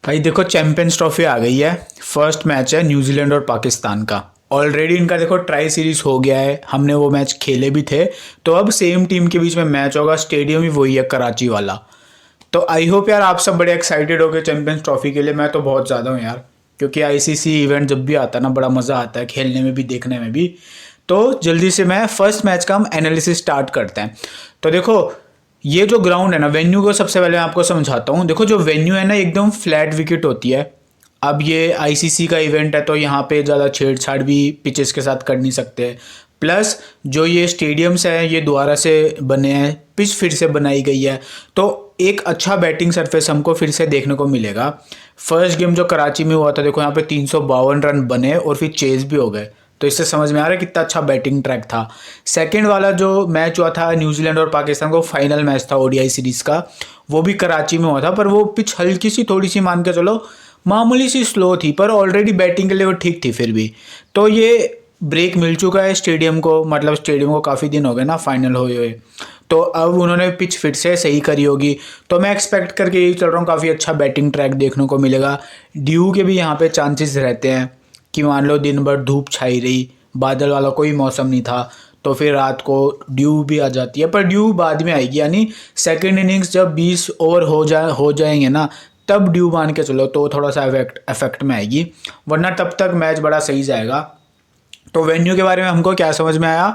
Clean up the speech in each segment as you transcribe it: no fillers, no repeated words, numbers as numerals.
भाई देखो champions trophy आ गई है। फर्स्ट मैच है न्यूजीलैंड और पाकिस्तान का। ऑलरेडी इनका देखो ट्राई सीरीज हो गया है, हमने वो मैच खेले भी थे। तो अब सेम टीम के बीच में मैच होगा, स्टेडियम भी वही है कराची वाला। तो आई होप यार आप सब बड़े एक्साइटेड हो गए चैंपियंस ट्रॉफी के लिए। मैं तो बहुत ज़्यादा हूँ यार, क्योंकि आईसीसी इवेंट जब भी आता है ना बड़ा मज़ा आता है खेलने में भी देखने में भी। तो जल्दी से मैं फर्स्ट मैच का हम एनालिसिस स्टार्ट करते हैं। तो देखो ये जो ग्राउंड है ना, वेन्यू को सबसे पहले मैं आपको समझाता हूँ। देखो जो वेन्यू है ना एकदम फ्लैट विकेट होती है। अब ये आईसीसी का इवेंट है तो यहाँ पे ज़्यादा छेड़छाड़ भी पिचेस के साथ कर नहीं सकते। प्लस जो ये स्टेडियम्स हैं ये दोबारा से बने हैं, पिच फिर से बनाई गई है। तो एक अच्छा बैटिंग सरफेस हमको फिर से देखने को मिलेगा। फर्स्ट गेम जो कराची में हुआ था, देखो यहाँ पे 352 रन बने और फिर चेज भी हो गए। तो इससे समझ में आ रहा है कितना अच्छा बैटिंग ट्रैक था। सेकंड वाला जो मैच हुआ था न्यूजीलैंड और पाकिस्तान को, फाइनल मैच था ओडीआई सीरीज का, वो भी कराची में हुआ था। पर वो पिच हल्की सी थोड़ी सी मान के चलो मामूली सी स्लो थी, पर ऑलरेडी बैटिंग के लिए वो ठीक थी फिर भी। तो ये ब्रेक मिल चुका है स्टेडियम को, मतलब स्टेडियम को काफ़ी दिन हो गए ना फाइनल हुए हुए। तो अब उन्होंने पिच फिर से सही करी होगी। तो मैं एक्सपेक्ट करके यही चल रहा हूँ, काफ़ी अच्छा बैटिंग ट्रैक देखने को मिलेगा। ड्यू के भी यहाँ पे चांसेस रहते हैं कि मान लो दिन भर धूप छाई रही, बादल वाला कोई मौसम नहीं था, तो फिर रात को ड्यू भी आ जाती है। पर ड्यू बाद में आएगी, यानी सेकंड इनिंग्स जब 20 ओवर हो जाएंगे ना, तब ड्यू मान के चलो तो थोड़ा सा इफेक्ट में आएगी, वरना तब तक मैच बड़ा सही जाएगा। तो वेन्यू के बारे में हमको क्या समझ में आया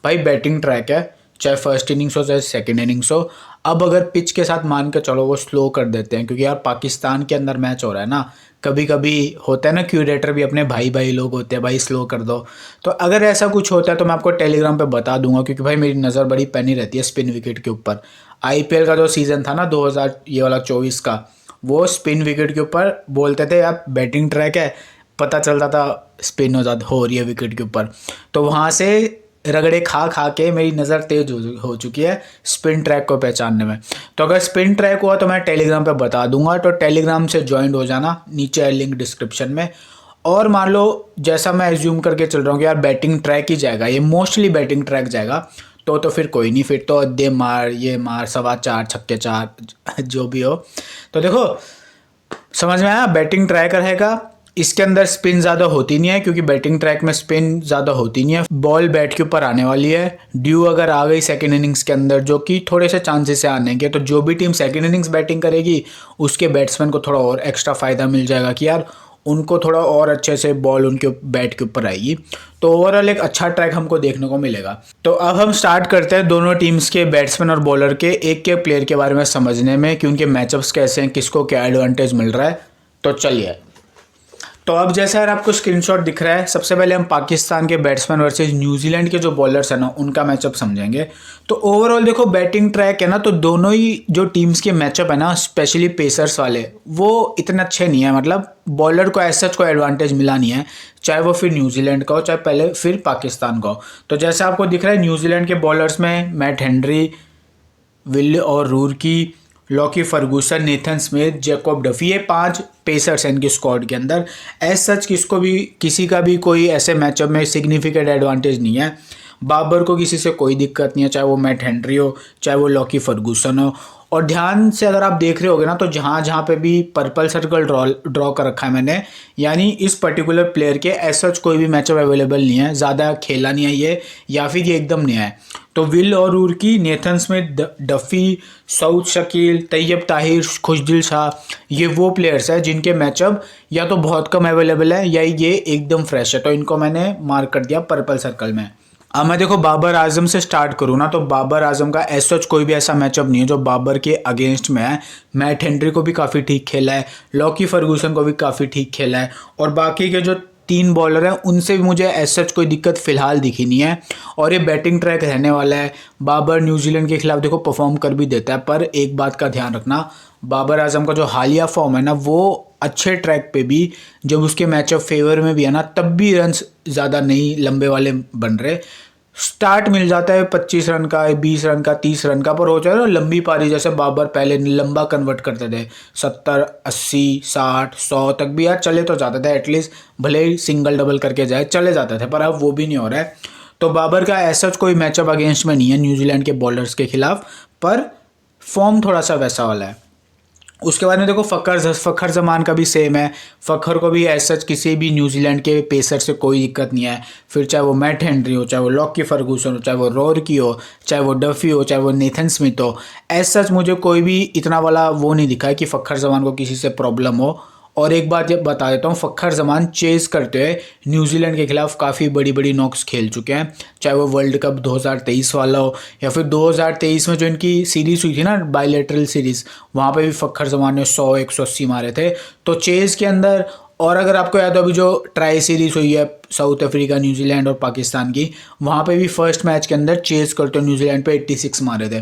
भाई, बैटिंग ट्रैक है, चाहे फर्स्ट इनिंग्स हो चाहे सेकंड इनिंग्स हो। अब अगर पिच के साथ मान के चलो वो स्लो कर देते हैं, क्योंकि यार पाकिस्तान के अंदर मैच हो रहा है ना, कभी कभी होता है ना क्यूरेटर भी अपने भाई भाई लोग होते हैं, भाई स्लो कर दो। तो अगर ऐसा कुछ होता है तो मैं आपको टेलीग्राम पे बता दूंगा, क्योंकि भाई मेरी नज़र बड़ी पैनी रहती है स्पिन विकेट के ऊपर। आईपीएल का जो सीज़न था ना 2000 ये वाला 24 का, वो स्पिन विकेट के ऊपर बोलते थे यार बैटिंग ट्रैक है, पता चलता था स्पिन हो रही है विकेट के ऊपर। तो वहाँ से रगड़े खा खा के मेरी नज़र तेज हो चुकी है स्पिन ट्रैक को पहचानने में। तो अगर स्पिन ट्रैक हुआ तो मैं टेलीग्राम पे बता दूंगा, तो टेलीग्राम से ज्वाइन हो जाना, नीचे है लिंक डिस्क्रिप्शन में। और मान लो जैसा मैं एज्यूम करके चल रहा हूँ कि यार बैटिंग ट्रैक ही जाएगा, ये मोस्टली बैटिंग ट्रैक जाएगा, तो फिर कोई नहीं, फिर तो अद्दे मार ये मार 4.25 छक्के 4 जो भी हो। तो देखो समझ में आया, बैटिंग ट्रैक रहेगा, इसके अंदर स्पिन ज़्यादा होती नहीं है, क्योंकि बैटिंग ट्रैक में स्पिन ज़्यादा होती नहीं है। बॉल बैट के ऊपर आने वाली है। ड्यू अगर आ गई सेकंड इनिंग्स के अंदर, जो कि थोड़े से चांसेस है आने के, तो जो भी टीम सेकंड इनिंग्स बैटिंग करेगी उसके बैट्समैन को थोड़ा और एक्स्ट्रा फ़ायदा मिल जाएगा कि यार उनको थोड़ा और अच्छे से बॉल उनके बैट के ऊपर आएगी। तो ओवरऑल एक अच्छा ट्रैक हमको देखने को मिलेगा। तो अब हम स्टार्ट करते हैं दोनों टीम्स के बैट्समैन और बॉलर के एक के प्लेयर के बारे में समझने में, कि उनके मैचअप्स कैसे हैं, किसको क्या एडवांटेज मिल रहा है। तो चलिए, तो अब जैसा यार आपको स्क्रीनशॉट दिख रहा है, सबसे पहले हम पाकिस्तान के बैट्समैन वर्सेस न्यूजीलैंड के जो बॉलर्स हैं ना उनका मैचअप समझेंगे। तो ओवरऑल देखो बैटिंग ट्रैक है ना, तो दोनों ही जो टीम्स के मैचअप है ना, स्पेशली पेसर्स वाले, वो इतने अच्छे नहीं है। मतलब बॉलर को ऐसा कोई एडवांटेज मिला नहीं है, चाहे वो फिर न्यूजीलैंड का हो चाहे पहले फिर पाकिस्तान का हो। तो जैसा आपको दिख रहा है न्यूजीलैंड के बॉलर्स में मैट हेनरी, विल और Rourke, Lockie Ferguson, Nathan Smith, Jacob Duffy, ये 5 पेसर्स हैं इनके स्क्वाड के अंदर। एज सच किसी का भी कोई ऐसे मैचअप में सिग्निफिकेंट एडवांटेज नहीं है। बाबर को किसी से कोई दिक्कत नहीं है, चाहे वो मैट हेनरी हो चाहे वो लॉकी फर्गूसन हो। और ध्यान से अगर आप देख रहे होगे ना, तो जहाँ जहाँ पे भी पर्पल सर्कल ड्रॉ कर रखा है मैंने, यानी इस पर्टिकुलर प्लेयर के एज सच कोई भी मैचअप अवेलेबल नहीं है, ज़्यादा खेला नहीं है ये, या फिर ये एकदम नया है। तो Will O'Rourke, Nathan Smith, Duffy, Saud Shakeel, Tayyab Tahir, Khushdil Shah, ये वो प्लेयर्स हैं जिनके मैचअप या तो बहुत कम अवेलेबल है या ये एकदम फ्रेश है। तो इनको मैंने मार्क कर दिया पर्पल सर्कल में। अब मैं देखो बाबर आजम से स्टार्ट करूँ ना, तो बाबर आजम का एज सच कोई भी ऐसा मैचअप नहीं है जो बाबर के अगेंस्ट में है। मैट हेनरी को भी काफ़ी ठीक खेला है, लॉकी फर्गूसन को भी काफ़ी ठीक खेला है, और बाकी के जो 3 बॉलर हैं उनसे भी मुझे एज सच कोई दिक्कत फिलहाल दिखी नहीं है। और ये बैटिंग ट्रैक रहने वाला है। बाबर न्यूजीलैंड के खिलाफ देखो परफॉर्म कर भी देता है, पर एक बात का ध्यान रखना, बाबर आजम का जो हालिया फॉर्म है ना, वो अच्छे ट्रैक पे भी जब उसके मैचअप फेवर में भी है ना, तब भी रन्स ज़्यादा नहीं लंबे वाले बन रहे। स्टार्ट मिल जाता है 25 रन का, 20 रन का, 30 रन का, पर हो जाए ना लंबी पारी, जैसे बाबर पहले लंबा कन्वर्ट करते थे, 70, 80, 60, 100 तक भी यार चले तो जाते थे, एटलीस्ट भले ही सिंगल डबल करके जाए चले जाते थे, पर अब वो भी नहीं हो रहा है। तो बाबर का ऐसा कोई मैचअप अगेंस्ट में नहीं है न्यूजीलैंड के बॉलर्स के खिलाफ, पर फॉर्म थोड़ा सा वैसा वाला है। उसके बाद में देखो फ़खर जमान का भी सेम है। फ़खर को भी एज सच किसी भी न्यूजीलैंड के पेसर से कोई दिक्कत नहीं है। फिर चाहे वो मैट हेनरी हो, चाहे वो लॉकी फर्गूसन हो, चाहे वो रॉरकी हो, चाहे वो डफी हो, चाहे वो नेथन स्मिथ हो, एज सच मुझे कोई भी इतना वाला वो नहीं दिखा है कि फ़खर जमान को किसी से प्रॉब्लम हो। और एक बात ये बता देता हूँ, फ़खर जमान चेज़ करते हुए न्यूजीलैंड के खिलाफ काफ़ी बड़ी बड़ी नॉक्स खेल चुके हैं, चाहे वो वर्ल्ड कप 2023 वाला हो या फिर 2023 में जो इनकी सीरीज़ हुई थी ना, बायलैटरल सीरीज़, वहाँ पे भी फ़खर जमान ने 100-180 मारे थे। तो चेज़ के अंदर, और अगर आपको याद हो अभी जो ट्राई सीरीज़ हुई है साउथ अफ्रीका, न्यूजीलैंड और पाकिस्तान की, वहाँ पे भी फर्स्ट मैच के अंदर चेज़ करते हुए न्यूजीलैंड पे 86 मारे थे।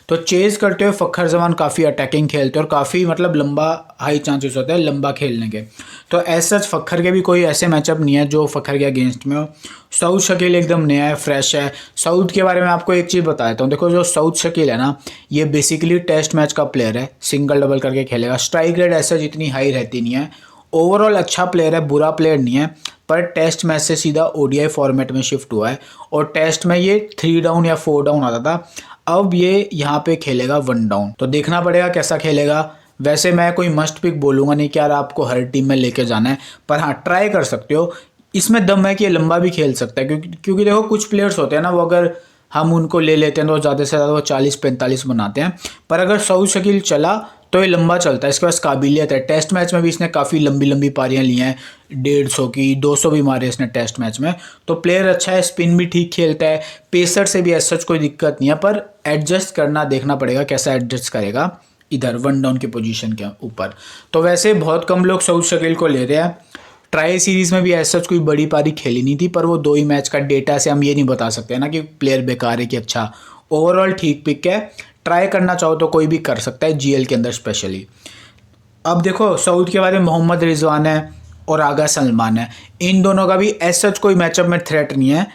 तो चेज़ करते हुए फ़खर जमान काफ़ी अटैकिंग खेलते हैं और काफ़ी मतलब लंबा हाई चांसेस होते हैं लंबा खेलने के। तो एज सच फ़खर के भी कोई ऐसे मैचअप नहीं है जो फ़खर के अगेंस्ट में हो। सऊद शकील एकदम नया है, फ्रेश है। सऊद के बारे में आपको एक चीज़ बता देता हूँ, देखो जो सऊद शकील है ना, ये बेसिकली टेस्ट मैच का प्लेयर है, सिंगल डबल करके खेलेगा। स्ट्राइक रेट ऐसा जितनी हाई रहती नहीं है। ओवरऑल अच्छा प्लेयर है, बुरा प्लेयर नहीं है, पर टेस्ट मैच से सीधा ओडीआई फॉर्मेट में शिफ्ट हुआ है और टेस्ट में ये 3 डाउन या 4 डाउन आता था, अब ये यहाँ पे खेलेगा 1 डाउन। तो देखना पड़ेगा कैसा खेलेगा। वैसे मैं कोई मस्ट पिक बोलूँगा नहीं कि यार आपको हर टीम में लेके जाना है, पर हाँ ट्राई कर सकते हो। इसमें दम है कि ये लंबा भी खेल सकता है, क्योंकि देखो कुछ प्लेयर्स होते हैं ना, वो अगर हम उनको ले लेते हैं तो ज़्यादा से ज़्यादा वो 40-45 बनाते हैं, पर अगर सऊद शकील चला तो ये लंबा चलता है, इसके पास काबिलियत है। टेस्ट मैच में भी इसने काफ़ी लंबी लंबी पारियां ली हैं, 150 की, 200 भी मारे इसने टेस्ट मैच में। तो प्लेयर अच्छा है, स्पिन भी ठीक खेलता है, पेसर से भी ऐसा कोई दिक्कत नहीं है, पर एडजस्ट करना देखना पड़ेगा कैसा एडजस्ट करेगा इधर 1 डाउन की पोजीशन के ऊपर। तो वैसे बहुत कम लोग सऊद शकील को ले रहे हैं। ट्राई सीरीज़ में भी ऐसा कोई बड़ी पारी खेली नहीं थी, पर वो 2 ही मैच का डेटा से हम ये नहीं बता सकते ना कि प्लेयर बेकार है कि अच्छा। ओवरऑल ठीक पिक है, ट्राई करना चाहो तो कोई भी कर सकता है जीएल के अंदर स्पेशली। अब देखो सऊद के बारे में मोहम्मद रिजवान है और आगा सलमान है, इन दोनों का भी एज सच कोई मैचअप में थ्रेट नहीं है।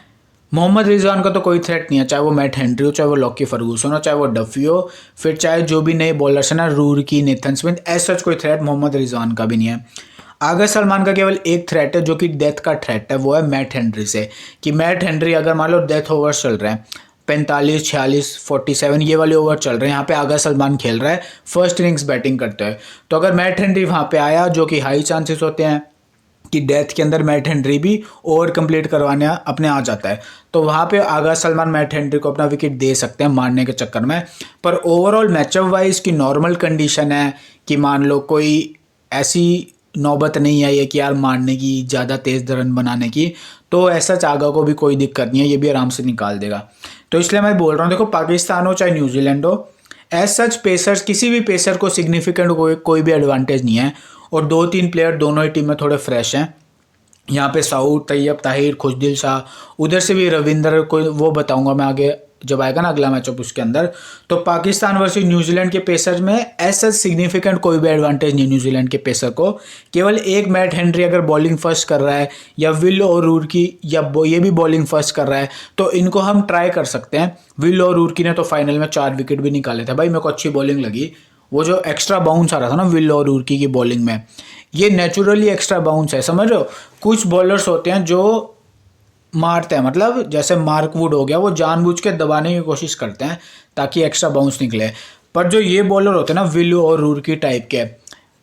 मोहम्मद रिजवान का तो कोई थ्रेट नहीं है, चाहे वो मैट हेनरी हो, चाहे वो लॉकी फर्गूसन हो, चाहे वो डफी हो, फिर चाहे जो भी नए बॉलर्स हैं ना, Roorkee, Nathan Smith, as such कोई थ्रेट मोहम्मद रिजवान का भी नहीं है। आगा सलमान का केवल एक थ्रेट है जो कि डेथ का थ्रेट है, वो है मैट हेनरी से, कि मैट हेनरी अगर मान लो डेथ ओवर्स चल रहे हैं 45, 46, 47 ये वाले ओवर चल रहे हैं, यहाँ पे आगा सलमान खेल रहा है फर्स्ट इनिंग्स बैटिंग करते हैं, तो अगर मैट हेनरी वहाँ पे आया, जो कि हाई चांसेस होते हैं कि डेथ के अंदर मैट हेनरी भी ओवर कंप्लीट करवाने अपने आ जाता है, तो वहाँ पे आगा सलमान मैट हेनरी को अपना विकेट दे सकते हैं मारने के चक्कर में। पर ओवरऑल मैचअप वाइज की नॉर्मल कंडीशन है कि मान लो कोई ऐसी नौबत नहीं आई है कि यार मारने की, ज़्यादा तेज़ रन बनाने की, तो ऐसा आगा को भी कोई दिक्कत नहीं है, ये भी आराम से निकाल देगा। तो इसलिए मैं बोल रहा हूँ, देखो पाकिस्तान हो चाहे न्यूजीलैंड हो, एज सच पेसर्स, किसी भी पेसर को सिग्निफिकेंट कोई भी एडवांटेज नहीं है, और 2-3 प्लेयर दोनों ही टीम में थोड़े फ्रेश हैं। यहाँ पे साउद, तैयब ताहिर, खुशदिल शाह, उधर से भी रविंदर, कोई वो बताऊंगा मैं आगे जब आएगा ना अगला मैचअप उसके अंदर। तो पाकिस्तान वर्सेस न्यूजीलैंड के पेसर में ऐसा सिग्निफिकेंट कोई भी एडवांटेज नहीं न्यूजीलैंड के पेसर को, केवल एक मैट हेनरी अगर बॉलिंग फर्स्ट कर रहा है, या विल और रूरकी, या ये भी बॉलिंग फर्स्ट कर रहा है, तो इनको हम ट्राई कर सकते हैं। विल और रूरकी ने तो फाइनल में 4 विकेट भी निकाले थे भाई, मेरे को अच्छी बॉलिंग लगी। वो जो एक्स्ट्रा बाउंस आ रहा था ना विल और रूरकी की बॉलिंग में, ये नेचुरली एक्स्ट्रा बाउंस है, समझ रहे हो। कुछ बॉलर्स होते हैं जो मारते हैं, मतलब जैसे मार्क वुड हो गया, वो जानबूझ के दबाने की कोशिश करते हैं ताकि एक्स्ट्रा बाउंस निकले, पर जो ये बॉलर होते हैं ना विल और रूरकी टाइप के,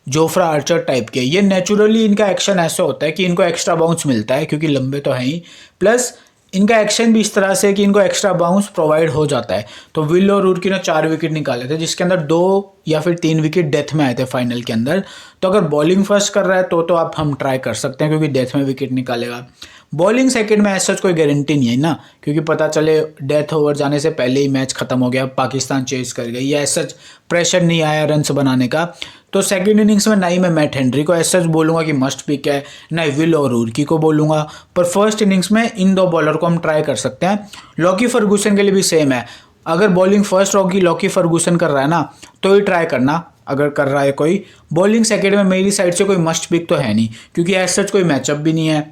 जोफ्रा आर्चर टाइप के, ये नेचुरली इनका एक्शन ऐसा होता है कि इनको एक्स्ट्रा बाउंस मिलता है, क्योंकि लंबे तो हैं ही, प्लस इनका एक्शन भी इस तरह से कि इनको एक्स्ट्रा बाउंस प्रोवाइड हो जाता है। तो विल और रूरकी ने 4 विकेट निकाले थे, जिसके अंदर 2 या फिर 3 विकेट डेथ में आए थे फाइनल के अंदर। तो अगर बॉलिंग फर्स्ट कर रहा है तो आप हम ट्राई कर सकते हैं, क्योंकि डेथ में विकेट निकालेगा। बॉलिंग सेकंड में ऐसा कोई गारंटी नहीं है ना, क्योंकि पता चले डेथ ओवर जाने से पहले ही मैच खत्म हो गया, पाकिस्तान चेज कर गई, या ऐसा प्रेशर नहीं आया रन्स बनाने का, तो सेकंड इनिंग्स में ना ही मैं मैट हेनरी को ऐसा बोलूँगा कि मस्ट पिक है, ना ही विल और रूरकी को बोलूँगा, पर फर्स्ट इनिंग्स में इन 2 बॉलर को हम ट्राई कर सकते हैं। लॉकी फर्गूसन के लिए भी सेम है, अगर बॉलिंग फर्स्ट होगी लॉकी फर्गूसन कर रहा है ना, तो ही ट्राई करना अगर कर रहा है कोई। बॉलिंग सेकंड में मेरी साइड से कोई मस्ट पिक तो है नहीं, क्योंकि ऐसा कोई मैचअप भी नहीं है,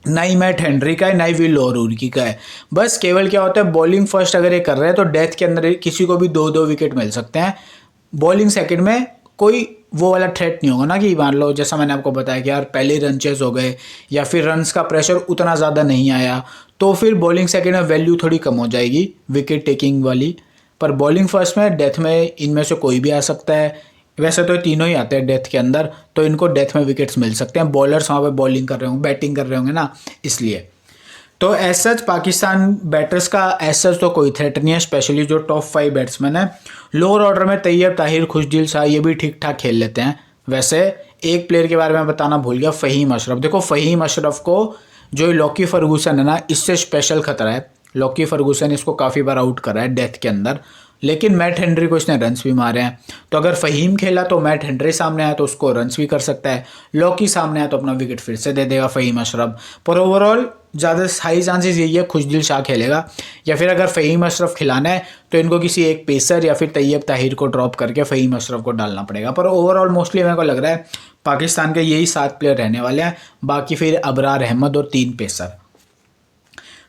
ना ही मैट हेनरी का है, ना ही विल और रूरकी का है। बस केवल क्या होता है, बॉलिंग फर्स्ट अगर ये कर रहे हैं तो डेथ के अंदर किसी को भी 2-2 विकेट मिल सकते हैं। बॉलिंग सेकंड में कोई वो वाला थ्रेट नहीं होगा ना, कि मान लो जैसा मैंने आपको बताया कि यार पहले रन चेज हो गए, या फिर रन्स का प्रेशर उतना ज़्यादा नहीं आया, तो फिर बॉलिंग सेकंड में वैल्यू थोड़ी कम हो जाएगी विकेट टेकिंग वाली। पर बॉलिंग फर्स्ट में डेथ में इनमें से कोई भी आ सकता है, वैसे तो ये तीनों ही आते हैं डेथ के अंदर, तो इनको डेथ में विकेट्स मिल सकते हैं। बॉलर्स वहाँ पे बॉलिंग कर रहे होंगे, बैटिंग कर रहे होंगे ना, इसलिए। तो एज सच पाकिस्तान बैटर्स का एज सच तो कोई थ्रेट नहीं है, स्पेशली जो टॉप 5 बैट्समैन है। लोअर ऑर्डर में तैयब ताहिर, खुशदिल शाह, ये भी ठीक ठाक खेल लेते हैं। वैसे एक प्लेयर के बारे में बताना भूल गया, फ़हीम अशरफ। देखो फ़हीम अशरफ को जो लॉकी फर्गूसन है ना, इससे स्पेशल खतरा है। लॉकी फर्गूसन इसको काफ़ी बार आउट करा है डेथ के अंदर, लेकिन मैट हेनरी को इसने रन्स भी मारे हैं। तो अगर फ़हीम खेला तो मैट हेनरी सामने आया तो उसको रन्स भी कर सकता है, लॉकी सामने आया तो अपना विकेट फिर से दे देगा फ़हीम अशरफ। पर ओवरऑल ज़्यादा हाई चांसेस यही है खुशदिल शाह खेलेगा, या फिर अगर फ़हीम अशरफ खिलाना है तो इनको किसी एक पेसर या फिर तैयब ताहिर को ड्रॉप करके फ़हीम अशरफ को डालना पड़ेगा। पर ओवरऑल मोस्टली मेरे को लग रहा है पाकिस्तान के यही 7 प्लेयर रहने वाले हैं, बाकी फिर अबरार अहमद और 3 पेसर।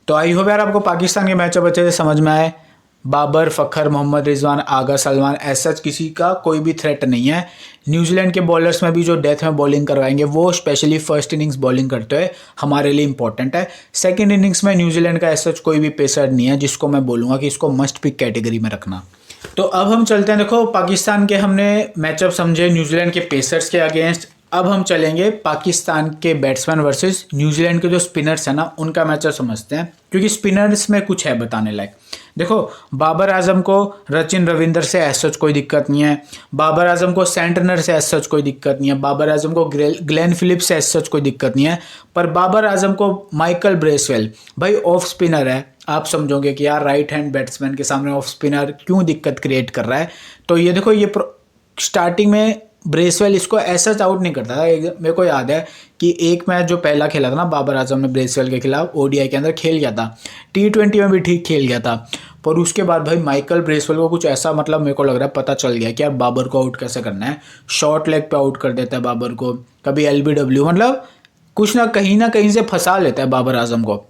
तो आई होप यार आपको पाकिस्तान के मैचअप अच्छे से समझ में आए। बाबर, फ़खर, मोहम्मद रिजवान, आगा सलमान, ऐसा किसी का कोई भी थ्रेट नहीं है। न्यूजीलैंड के बॉलर्स में भी जो डेथ में बॉलिंग करवाएंगे वो स्पेशली फर्स्ट इनिंग्स बॉलिंग करते हुए हमारे लिए इंपॉर्टेंट है। सेकंड इनिंग्स में न्यूजीलैंड का ऐसा कोई भी पेसर नहीं है जिसको मैं बोलूँगा कि इसको मस्ट पिक कैटेगरी में रखना। तो अब हम चलते हैं, देखो पाकिस्तान के हमने मैचअप समझे न्यूजीलैंड के पेसर्स के अगेंस्ट। अब हम चलेंगे पाकिस्तान के बैट्समैन वर्सेस न्यूजीलैंड के जो स्पिनर्स हैं ना, उनका मैचअप समझते हैं, क्योंकि स्पिनर्स में कुछ है बताने लायक। देखो बाबर आजम को रचिन रविंदर से एज सच कोई दिक्कत नहीं है, बाबर आजम को सेंटनर से एज सच कोई दिक्कत नहीं है, बाबर आजम को ग्लेन फिलिप्स से एज सच कोई दिक्कत नहीं है। पर बाबर आजम को माइकल ब्रेसवेल भाई ऑफ स्पिनर है। आप समझोगे कि यार राइट हैंड बैट्समैन के सामने ऑफ स्पिनर क्यों दिक्कत क्रिएट कर रहा है। तो ये देखो, ये स्टार्टिंग में ब्रेसवेल इसको ऐसा आउट नहीं करता था। मेरे को याद है कि एक मैच जो पहला खेला था ना बाबर आजम ने ब्रेसवेल के खिलाफ, ओडीआई के अंदर खेल गया था, T20 में भी ठीक खेल गया था। पर उसके बाद भाई माइकल ब्रेसवेल को कुछ ऐसा, मतलब मेरे को लग रहा है पता चल गया कि यार बाबर को आउट कैसे करना है। शॉर्ट लेग पे आउट कर देता है बाबर को, कभी LBW, मतलब कुछ ना कहीं से फंसा लेता है बाबर आजम को।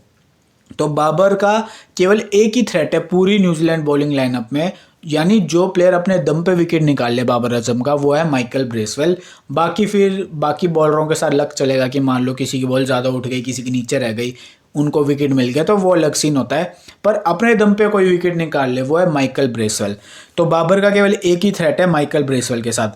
तो बाबर का केवल एक ही थ्रेट है पूरी न्यूजीलैंड बॉलिंग लाइनअप में, यानी जो प्लेयर अपने दम पे विकेट निकाल ले बाबर आजम का, वो है माइकल ब्रेसवेल। बाकी फिर बाकी बॉलरों के साथ लक चलेगा कि मान लो किसी की बॉल ज़्यादा उठ गई, किसी की नीचे रह गई, उनको विकेट मिल गया तो वो अलग सीन होता है। पर अपने दम पे कोई विकेट निकाल ले वो है माइकल ब्रेसवेल। तो बाबर का केवल एक ही थ्रेट है माइकल ब्रेसवेल के साथ।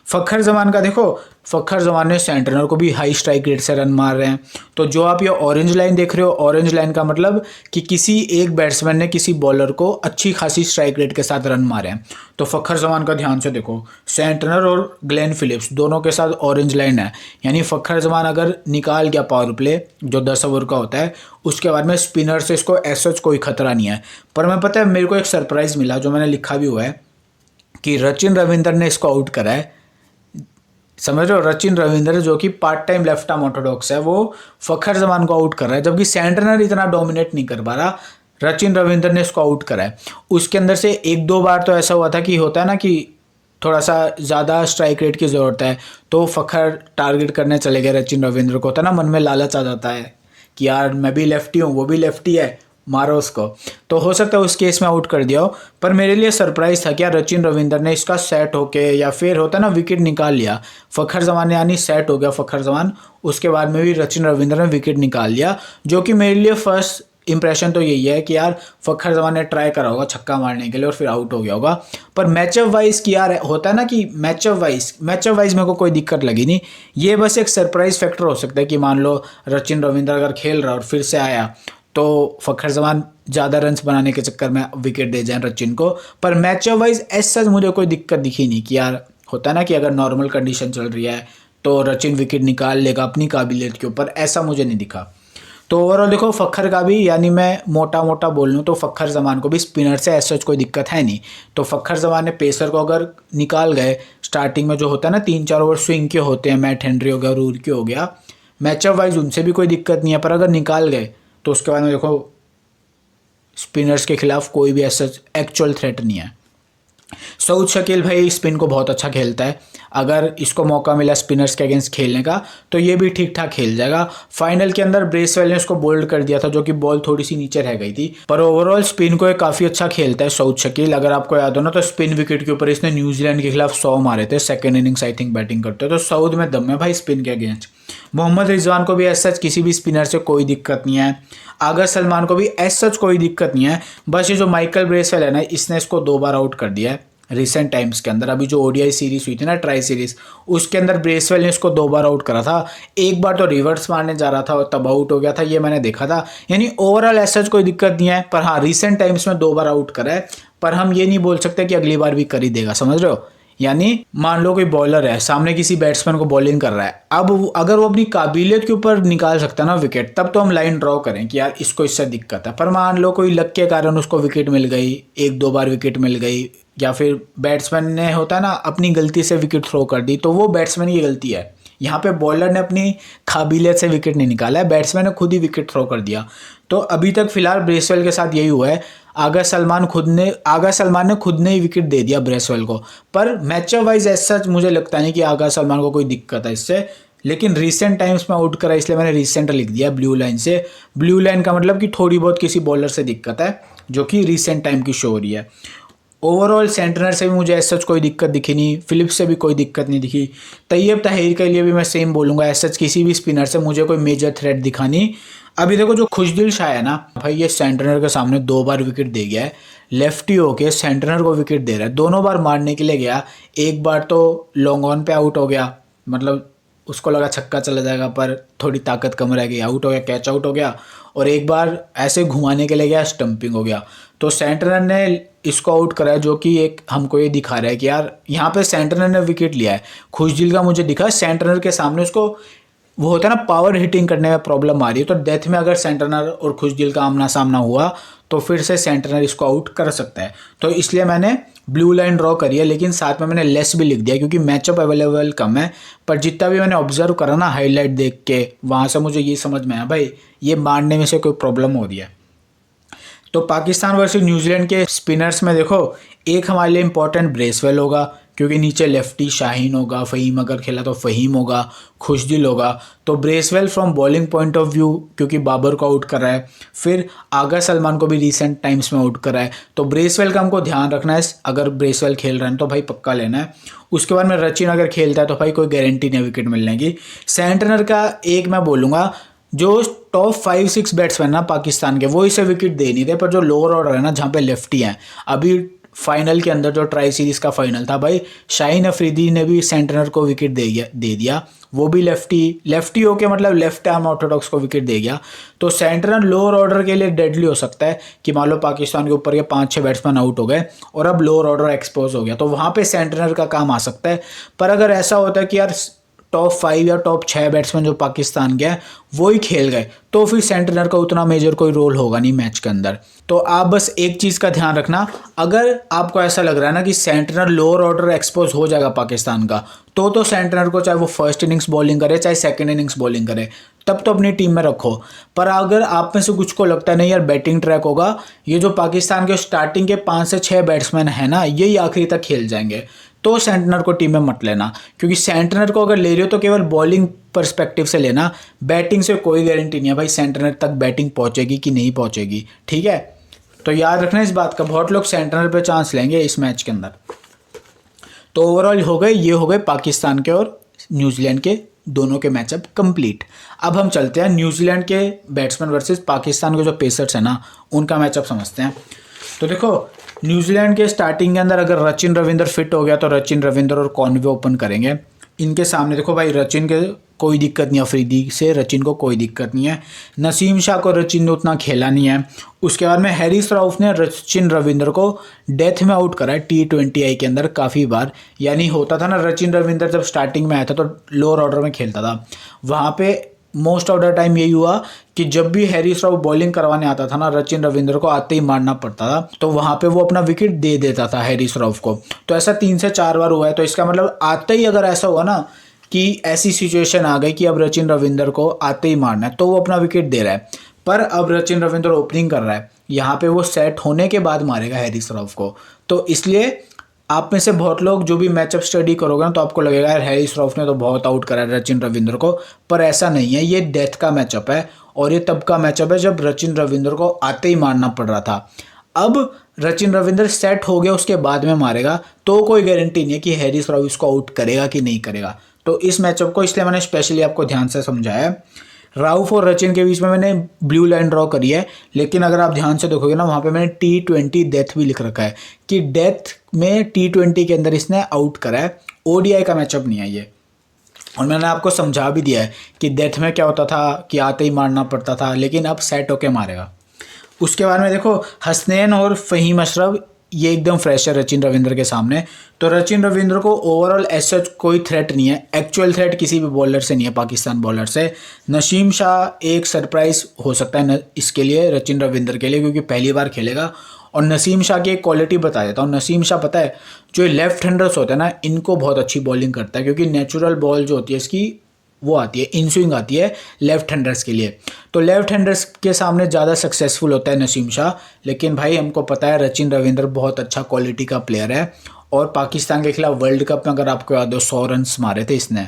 फ़खर जमान का देखो, फ़खर जमान ने सेंटनर को भी हाई स्ट्राइक रेट से रन मार रहे हैं। तो जो आप ये ऑरेंज लाइन देख रहे हो, ऑरेंज लाइन का मतलब कि किसी एक बैट्समैन ने किसी बॉलर को अच्छी खासी स्ट्राइक रेट के साथ रन मारे हैं। तो फ़खर जमान का ध्यान से देखो, सेंटनर और ग्लेन फिलिप्स दोनों के साथ ऑरेंज लाइन है, यानी फ़खर जमान अगर निकाल गया पावर प्ले जो 10 ओवर का होता है, उसके बाद में स्पिनर से इसको ऐसा कोई खतरा नहीं है। पर मैं पता है मेरे को एक सरप्राइज़ मिला जो मैंने लिखा भी हुआ है कि रचिन रविंदर ने इसको आउट करा है। समझ रहे हो, रचिन रविंदर जो कि part time left arm Orthodox है, वो फ़खर जमान को आउट कर रहा है, जबकि सेंटनर इतना डोमिनेट नहीं कर पा रहा। रचिन रविंदर ने इसको आउट करा है। उसके अंदर से 1-2 बार तो ऐसा हुआ था कि होता है ना कि थोड़ा सा ज़्यादा स्ट्राइक रेट की ज़रूरत है, तो फ़खर टारगेट करने चले गए रचिन रविंद्र को। होता है ना, मन में लालच आ जाता है कि यार मैं भी लेफ्टी हूँ, वो भी लेफ्टी है, मारो उसको। तो हो सकता है उस केस में आउट कर दिया हो। पर मेरे लिए सरप्राइज़ था कि यार रचिन रविंदर ने इसका सेट होके, या फिर होता है ना विकेट निकाल लिया फ़खर जमान ने, यानी सेट हो गया फ़खर जमान, उसके बाद में भी रचिन रविंदर ने विकेट निकाल लिया। जो कि मेरे लिए फर्स्ट इंप्रेशन तो यही है कि यार फ़खर जमान ने ट्राई करा होगा छक्का मारने के लिए और फिर आउट हो गया होगा। पर मैचअप वाइज कि यार होता है ना कि मैचअप वाइज मेरे को कोई दिक्कत लगी नहीं। ये बस एक सरप्राइज फैक्टर हो सकता है कि मान लो रचिन रविंद्र अगर खेल रहा और फिर से आया तो फ़खर जमान ज़्यादा रन्स बनाने के चक्कर में विकेट दे जाए रचिन को। पर मैचअप वाइज ऐसा मुझे कोई दिक्कत दिखी नहीं कि यार होता है ना कि अगर नॉर्मल कंडीशन चल रही है तो रचिन विकेट निकाल लेगा अपनी काबिलियत के ऊपर, ऐसा मुझे नहीं दिखा। तो ओवरऑल देखो फ़खर का भी, यानी मैं मोटा बोल लूँ तो फ़खर जमान को भी स्पिनर से ऐसा कोई दिक्कत है नहीं। तो फ़खर जमान ने पेसर को अगर निकाल गए स्टार्टिंग में, जो होता है ना 3-4 ओवर स्विंग के होते हैं, मैट हेनरी हो गया, रूर के हो गया, मैचअप वाइज उनसे भी कोई दिक्कत नहीं है। पर अगर निकाल गए तो उसके बाद में देखो स्पिनर्स के खिलाफ कोई भी ऐसा एक्चुअल थ्रेट नहीं है। सऊद शकील भाई स्पिन को बहुत अच्छा खेलता है, अगर इसको मौका मिला स्पिनर्स के अगेंस्ट खेलने का तो ये भी ठीक ठाक खेल जाएगा। फाइनल के अंदर ब्रेसवेल ने उसको बोल्ड कर दिया था, जो कि बॉल थोड़ी सी नीचे रह गई थी। पर ओवरऑल स्पिन को काफ़ी अच्छा खेलता है सऊद शकील। अगर आपको याद हो ना तो स्पिन विकेट के ऊपर इसने न्यूजीलैंड के खिलाफ 100 मारे थे second innings I think batting करते। तो सऊद में दम है भाई स्पिन के अगेंस्ट। मोहम्मद रिजवान को भी एज सच किसी भी स्पिनर से कोई दिक्कत नहीं है। आगा सलमान को भी एज सच कोई दिक्कत नहीं है। बस ये जो माइकल ब्रेसवेल है ना, इसने इसको 2 बार आउट कर दिया है। रिसेंट टाइम्स के अंदर। अभी जो ओडीआई सीरीज हुई थी ना, ट्राई सीरीज, उसके अंदर ब्रेसवेल ने उसको 2 बार आउट करा था। एक बार तो रिवर्स मारने जा रहा था और तब आउट हो गया था, ये मैंने देखा था। यानी ओवरऑल ऐसा कोई दिक्कत नहीं है, पर हाँ रिसेंट टाइम्स में 2 बार आउट करा है। पर हम ये नहीं बोल सकते कि अगली बार भी कर ही देगा, समझ रहे हो। यानी मान लो कोई बॉलर है, सामने किसी बैट्समैन को बॉलिंग कर रहा है, अब अगर वो अपनी काबिलियत के ऊपर निकाल सकता है ना विकेट, तब तो हम लाइन ड्रॉ करें कि यार इसको इससे दिक्कत है। पर मान लो कोई लक के कारण उसको विकेट मिल गई, 1-2 बार विकेट मिल गई, या फिर बैट्समैन ने होता है ना अपनी गलती से विकेट थ्रो कर दी, तो वो बैट्समैन की गलती है। यहाँ पे बॉलर ने अपनी काबिलियत से विकेट नहीं निकाला है, बैट्समैन ने खुद ही विकेट थ्रो कर दिया। तो अभी तक फिलहाल ब्रेसवेल के साथ यही हुआ है। आगा सलमान ने खुद ने ही विकेट दे दिया ब्रेसवेल को। पर मैचअप वाइज ऐसा मुझे लगता नहीं कि आगा सलमान को कोई दिक्कत है इससे, लेकिन रिसेंट टाइम्स में आउट करा इसलिए मैंने रिसेंट लिख दिया ब्लू लाइन से। ब्लू लाइन का मतलब कि थोड़ी बहुत किसी बॉलर से दिक्कत है, जो कि रिसेंट टाइम की शो हो रही है। ओवरऑल सेंटनर से भी मुझे ऐसा कोई दिक्कत दिखी नहीं, फिलिप्स से भी कोई दिक्कत नहीं दिखी। तैयब ताहिर के लिए भी मैं सेम बोलूँगा, ऐसा किसी भी स्पिनर से मुझे कोई मेजर थ्रेट दिखा नहीं। अभी देखो जो खुशदिल शाह है ना भाई, ये सेंटनर के सामने 2 बार विकेट दे गया है। लेफ्टी होके सेंटनर को विकेट दे रहा है, दोनों बार मारने के लिए गया। एक बार तो लॉन्ग ऑन पे आउट हो गया, मतलब उसको लगा छक्का चला जाएगा, पर थोड़ी ताकत कम रह गई, आउट हो गया, कैच आउट हो गया। और एक बार ऐसे घुमाने के लिए गया, स्टंपिंग हो गया। तो सेंटनर ने इसको आउट कराया, जो कि एक हमको ये दिखा रहा है कि यार यहाँ पे सेंटनर ने विकेट लिया है। खुशदिल का मुझे दिखा सेंटनर के सामने उसको वो होता है ना पावर हिटिंग करने में प्रॉब्लम आ रही है, तो डेथ में अगर सेंटनर और खुशदिल का आमना सामना हुआ तो फिर से सेंटनर इसको आउट कर सकता है। तो इसलिए मैंने ब्लू लाइन ड्रॉ करी है, लेकिन साथ में मैंने लेस भी लिख दिया क्योंकि मैचअप अवेलेबल कम है। पर जितना भी मैंने ऑब्जर्व करा ना हाईलाइट देख के, वहाँ से मुझे ये समझ में आया भाई ये मारने में से कोई प्रॉब्लम हो रही है। तो पाकिस्तान वर्सेस न्यूजीलैंड के स्पिनर्स में देखो, एक हमारे लिए इंपॉर्टेंट ब्रेसवेल होगा क्योंकि नीचे लेफ्टी शाहीन होगा, फ़हीम अगर खेला तो फ़हीम होगा, खुशदिल होगा। तो Bracewell from bowling point of view क्योंकि बाबर को आउट कर रहा है, फिर आगा सलमान को भी रिसेंट टाइम्स में आउट कर रहा है, तो ब्रेसवेल का हमको ध्यान रखना है। अगर ब्रेसवेल खेल रहे हैं तो भाई पक्का लेना है। उसके बाद में रचिन अगर खेलता है तो भाई कोई गारंटी नहीं विकेट मिलने की। सेंटनर का एक मैं बोलूँगा, जो टॉप 5-6 बैट्समैन ना पाकिस्तान के, वो इसे विकेट दे नहीं रहे, पर जो लोअर ऑर्डर है ना जहाँ पे लेफ्टी हैं, अभी फाइनल के अंदर जो ट्राई सीरीज का फाइनल था भाई, शाहीन अफरीदी ने भी सेंटनर को विकेट दे दिया, वो भी लेफ्टी होके मतलब लेफ्ट आर्म ऑर्थोडॉक्स को विकेट दे गया। तो सेंटनर लोअर ऑर्डर के लिए डेडली हो सकता है कि मान लो पाकिस्तान के ऊपर के 5-6 बैट्समैन आउट हो गए और अब लोअर ऑर्डर एक्सपोज हो गया, तो वहाँ पे सेंटनर का काम आ सकता है। पर अगर ऐसा होता है कि यार टॉप 5 या टॉप 6 बैट्समैन जो पाकिस्तान के हैं वो ही खेल गए, तो फिर सेंटनर का उतना मेजर कोई रोल होगा नहीं मैच के अंदर। तो आप बस एक चीज़ का ध्यान रखना, अगर आपको ऐसा लग रहा है ना कि सेंटनर लोअर ऑर्डर एक्सपोज हो जाएगा पाकिस्तान का, तो सेंटनर को चाहे वो फर्स्ट इनिंग्स बॉलिंग करे चाहे सेकंड इनिंग्स बॉलिंग करे, तब तो अपनी टीम में रखो। पर अगर आप में से कुछ को लगता है नहीं यार बैटिंग ट्रैक होगा, ये जो पाकिस्तान के स्टार्टिंग के 5 से 6 बैट्समैन है ना, यही आखिरी तक खेल जाएंगे, तो सेंटनर को टीम में मत लेना। क्योंकि सेंटनर को अगर ले रहे हो तो केवल बॉलिंग पर्सपेक्टिव से लेना, बैटिंग से कोई गारंटी नहीं है भाई सेंटनर तक बैटिंग पहुंचेगी कि नहीं पहुंचेगी, ठीक है। तो याद रखना इस बात का, बहुत लोग सेंटनर पे चांस लेंगे इस मैच के अंदर। तो ओवरऑल ये हो गए पाकिस्तान के और न्यूजीलैंड के दोनों के मैचअप कंप्लीट। अब हम चलते हैं न्यूजीलैंड के बैट्समैन वर्सेस पाकिस्तान के जो पेसर्स हैं ना, उनका मैचअप समझते हैं। तो देखो न्यूजीलैंड के स्टार्टिंग के अंदर अगर रचिन रविंद्र फिट हो गया तो रचिन रविंद्र और कॉनवे ओपन करेंगे। इनके सामने देखो भाई रचिन के कोई दिक्कत नहीं, अफरीदी से रचिन को कोई दिक्कत नहीं है। नसीम शाह को रचिन ने उतना खेला नहीं है। उसके बाद में हैरिस राउफ ने रचिन रविंद्र को डेथ में आउट करा है T20I के अंदर काफ़ी बार। यानी होता था ना, रचिन रविंद्र जब स्टार्टिंग में आया था तो लोअर ऑर्डर में खेलता था, वहाँ पे मोस्ट ऑफ द टाइम यही हुआ कि जब भी हैरिस राउफ बॉलिंग करवाने आता था ना, रचिन रविंद्र को आते ही मारना पड़ता था, तो वहाँ पे वो अपना विकेट दे देता था हैरिस राउफ को। तो ऐसा 3 से 4 बार हुआ है। तो इसका मतलब आते ही अगर ऐसा हुआ ना कि ऐसी सिचुएशन आ गई कि अब रचिन रविंद्र को आते ही मारना है, तो वो अपना विकेट दे रहा है। पर अब रचिन रविंद्र ओपनिंग कर रहा है, यहाँ पे वो सेट होने के बाद मारेगा हैरिस राउफ को। तो इसलिए आप में से बहुत लोग जो भी मैचअप स्टडी करोगे ना, तो आपको लगेगा यार हैरिस राउफ ने तो बहुत आउट करा है रचिन रविंद्र को, पर ऐसा नहीं है। ये डेथ का मैचअप है और ये तब का मैचअप है जब रचिन रविंद्र को आते ही मारना पड़ रहा था। अब रचिन रविंद्र सेट हो गया उसके बाद में मारेगा, तो कोई गारंटी नहीं है कि हैरिस राउफ इसको आउट करेगा कि नहीं करेगा। तो इस मैचअप को इसलिए मैंने स्पेशली आपको ध्यान से समझाया है। राउफ और रचिन के बीच में मैंने ब्लू लाइन ड्रॉ करी है, लेकिन अगर आप ध्यान से देखोगे ना वहाँ पे मैंने T20 डेथ भी लिख रखा है कि डेथ में T20 के अंदर इसने आउट करा है, ODI का मैचअप नहीं है ये। और मैंने आपको समझा भी दिया है कि डेथ में क्या होता था कि आते ही मारना पड़ता था, लेकिन अब सेट होके मारेगा। उसके बाद में देखो हसनैन और फ़हीम अशरफ ये एकदम फ्रेश है रचिन रविंद्र के सामने। तो रचिन रविंद्र को ओवरऑल ऐसा कोई थ्रेट नहीं है, एक्चुअल थ्रेट किसी भी बॉलर से नहीं है, पाकिस्तान बॉलर से। नसीम शाह एक सरप्राइज़ हो सकता है इसके लिए, रचिन रविंद्र के लिए, क्योंकि पहली बार खेलेगा। और नसीम शाह की एक क्वालिटी बता देता हूँ। नसीम शाह पता है जो लेफ्ट हैंडर्स होते हैं ना, इनको बहुत अच्छी बॉलिंग करता है, क्योंकि नेचुरल बॉल जो होती है इसकी वो आती है, इन स्विंग आती है लेफ्ट हैंडर्स के लिए। तो लेफ्ट हैंडर्स के सामने ज़्यादा सक्सेसफुल होता है नसीम शाह। लेकिन भाई हमको पता है रचिन रविंद्र बहुत अच्छा क्वालिटी का प्लेयर है, और पाकिस्तान के खिलाफ वर्ल्ड कप में अगर आपको याद हो 100 रन मारे थे इसने।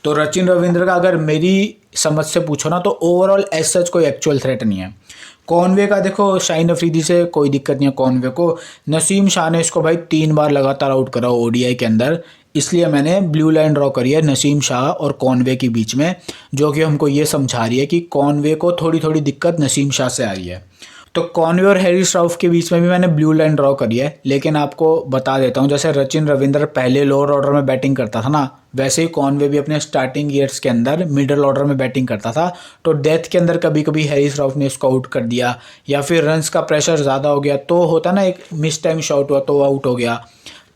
तो रचिन रविंद्र का अगर मेरी समझ से पूछो ना, तो ओवरऑल एज सच कोई एक्चुअल थ्रेट नहीं है। कॉनवे का देखो शाहीन अफरीदी से कोई दिक्कत नहीं है कॉनवे को। नसीम शाह ने इसको भाई 3 बार लगातार आउट करा ODI के अंदर, इसलिए मैंने ब्लू लाइन ड्रॉ करी है नसीम शाह और कॉनवे के बीच में, जो कि हमको ये समझा रही है कि कॉनवे को थोड़ी थोड़ी दिक्कत नसीम शाह से आ रही है। तो कॉनवे और हैरिस राउफ के बीच में भी मैंने ब्लू लाइन ड्रॉ करी है। लेकिन आपको बता देता हूँ, जैसे रचिन रविंद्र पहले लोअर ऑर्डर में बैटिंग करता था ना, वैसे ही कॉनवे भी अपने स्टार्टिंग ईयर्स के अंदर मिडिल ऑर्डर में बैटिंग करता था। तो डेथ के अंदर कभी कभी हैरिस राउफ ने इसको आउट कर दिया, या फिर रन्स का प्रेशर ज़्यादा हो गया तो होता ना एक मिस टाइम शॉट हुआ तो आउट हो गया।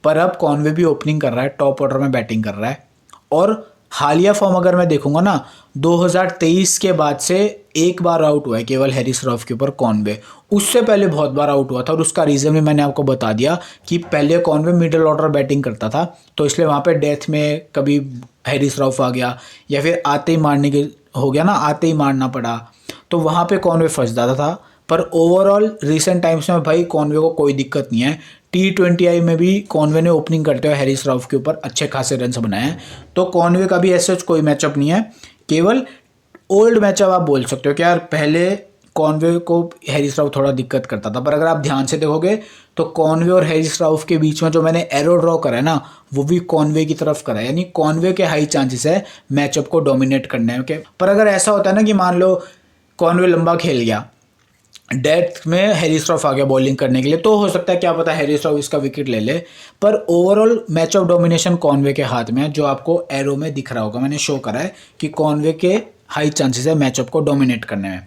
पर अब कॉनवे भी ओपनिंग कर रहा है, टॉप ऑर्डर में बैटिंग कर रहा है। और हालिया फॉर्म अगर मैं देखूंगा ना, 2023 के बाद से एक बार आउट हुआ है केवल हैरिस राउफ के ऊपर कॉनवे। उससे पहले बहुत बार आउट हुआ था, और उसका रीज़न भी मैंने आपको बता दिया कि पहले कॉनवे मिडिल ऑर्डर बैटिंग करता था, तो इसलिए वहाँ पे डेथ में कभी हैरिस राउफ आ गया, या फिर आते ही मारने के हो गया ना, आते ही मारना पड़ा, तो वहाँ पे कॉनवे फंस जाता था। पर ओवरऑल रिसेंट टाइम्स में भाई कॉनवे को कोई दिक्कत नहीं है। T20I में भी कॉनवे ने ओपनिंग करते हुए हैरिस राउफ के ऊपर अच्छे खासे रन बनाए हैं। तो कॉनवे का भी ऐसा कोई मैचअप नहीं है, केवल ओल्ड मैचअप आप बोल सकते हो कि यार पहले कॉनवे को हैरिस राउफ थोड़ा दिक्कत करता था। पर अगर आप ध्यान से देखोगे तो कॉनवे और हैरिस राउफ के बीच में जो मैंने एरो ड्रॉ करा है ना, वो भी कॉनवे की तरफ करा है, यानी कॉनवे के हाई चांसेस है मैचअप को डोमिनेट करने के। पर अगर ऐसा होता है ना कि मान लो कॉनवे लंबा खेल गया, डेथ में हैरिस राउफ आ गया बॉलिंग करने के लिए, तो हो सकता है क्या पता हैरिस राउफ इसका विकेट ले ले। पर overall match of domination Conway के हाथ में है, जो आपको एरो में दिख रहा होगा, मैंने शो करा है कि कॉनवे के हाई चांसेस है मैचअप को डोमिनेट करने में।